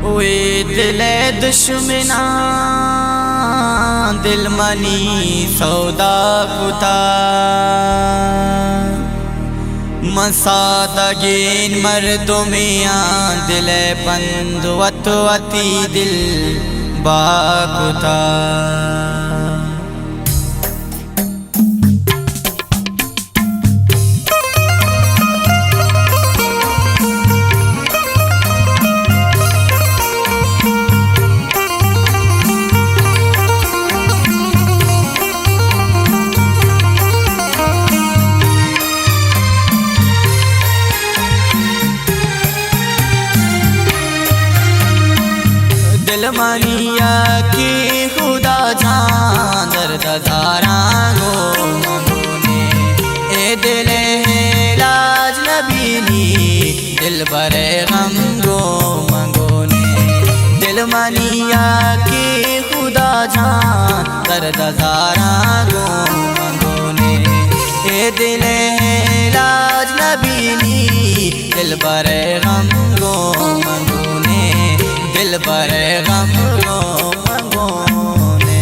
वे दिले दुश्मना दिल मनी सौदा कुता मसादगीन मर्दुमिया दिले बंदुवतवती दिल बाकुता दिल मनिया की खुदा जान दर्द ज़ारा गो मंगोने ए दिले लाज नबीनी दिल बरे गम गो मंगोने दिल मनिया की खुदा जान दर्द ज़ारा गो मंगोने ए दिले लाज नबीनी दिल बरे गम गो मंगोने दिल बरे गम गो मंगोने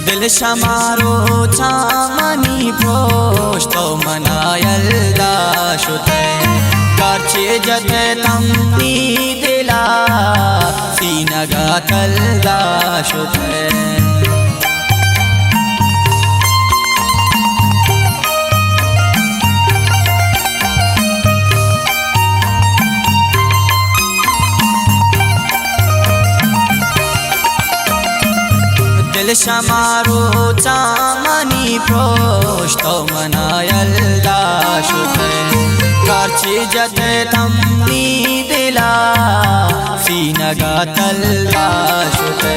दिल शमारो चामनी पोस्तो मनायल दाशुते कारचे जते तमनी दिला सीनगा तल दाशुते दिल शमारो चामनी प्रोस्तो मनायल दाशुते कारची जते तमनी दिला सीनगा तल दाशुते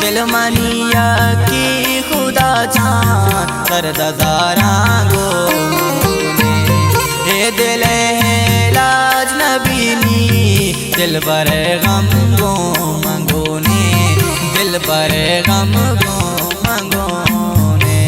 दिल मनिया की खुदा जान दर्द ज़ारा गो ए दिले लाज नबीनी दिल बरे गम गो मंगोने दिल बरे गम गो मंगोने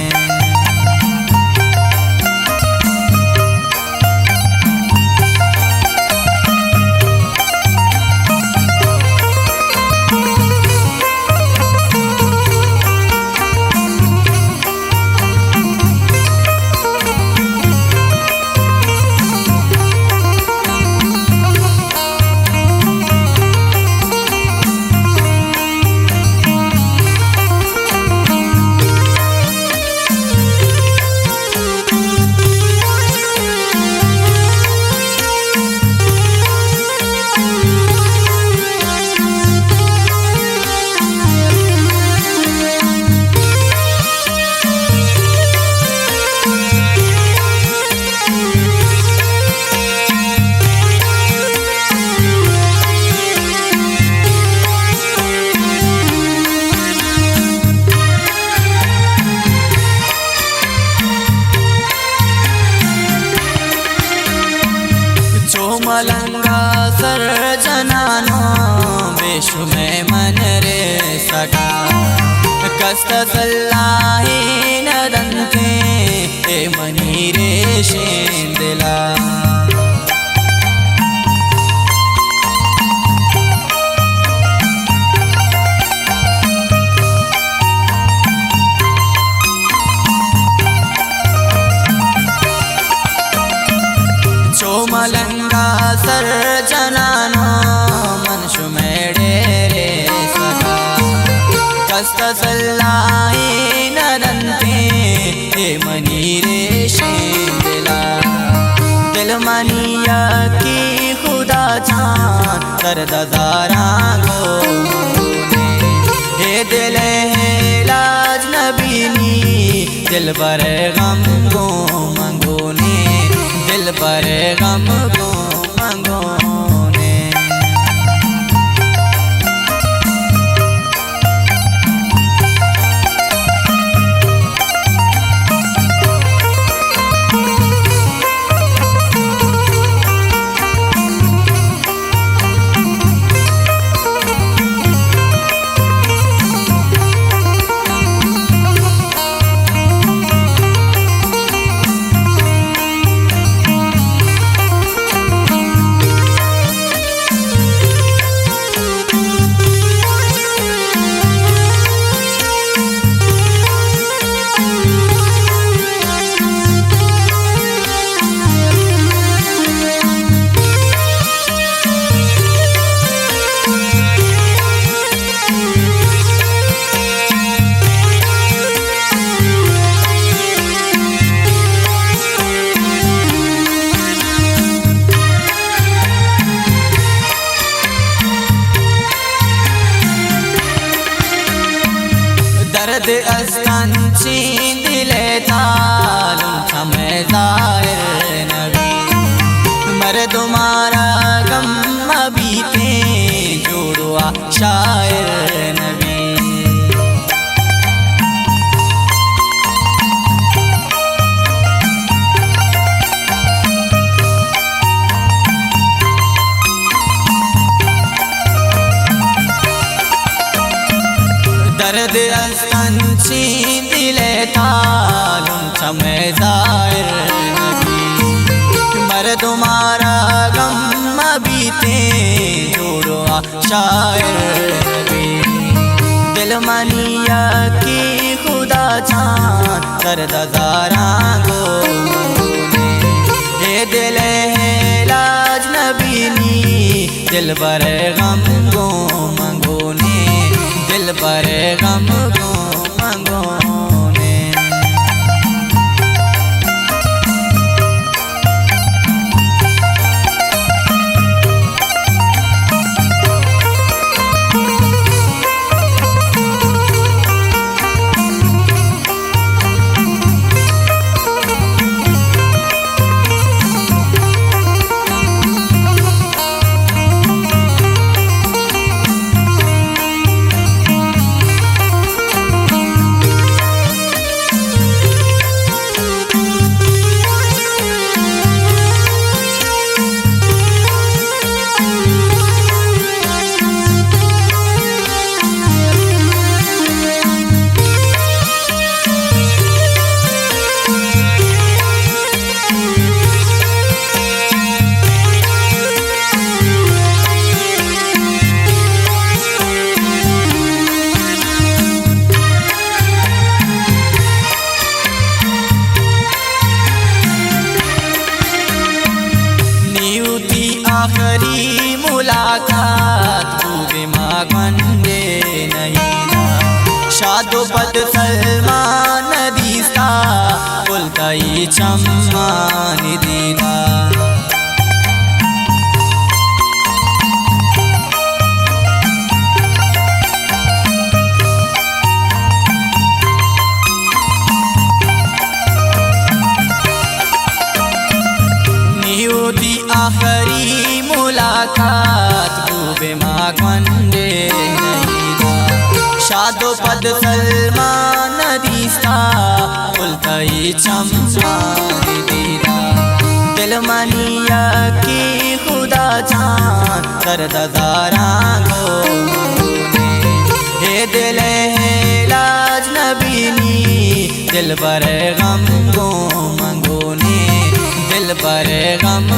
मलंगा सर जनानो बेशु में मन रे सगा कस्त सल्लाही नदंते ए मनी रे शेंदिला मलंगा सर जनानो मनशु मेरे रे सका कस्त सल्लाई नदंते हे मनी रे शेंदिला दिल मनिया की खुदा जान दर्द दारा गो हे दिल है लाज नबीनी दिल पर गम गो मंगोने दिल पर गम गो मंगोने दर्द अस्तन चीन दिले तालुम समय ज़ाहिर नबी मर्दुमारा गम बीते जोड़वा शायर नबी दर्द अस्तन चीन दिले तालुम समय ज़ाहिर नबी मर्दुमारा गम बीते जोड़वा शायर नबी दिल मनिया की खुदा जान दर्द दारा गो मंगोने हे दिल है लाज नबीनी दिल पर गम गो मंगोने दिल पर गम गो मंगोने आखरी मुलाकात खूबे मागवंदे नहीं शादो पद सलमान दीसा बोलताई चम्मान दीदा आखरी मुलाकात खूबे मागवंदे नहीं शादो पद सलमान दीसा बोलताई चम्मान दीदा दिल मनिया की खुदा जान दर्द दारा गो मंगोने हे दिल है लाज नबीनी दिल पर गम गो मंगोने दिल पर गम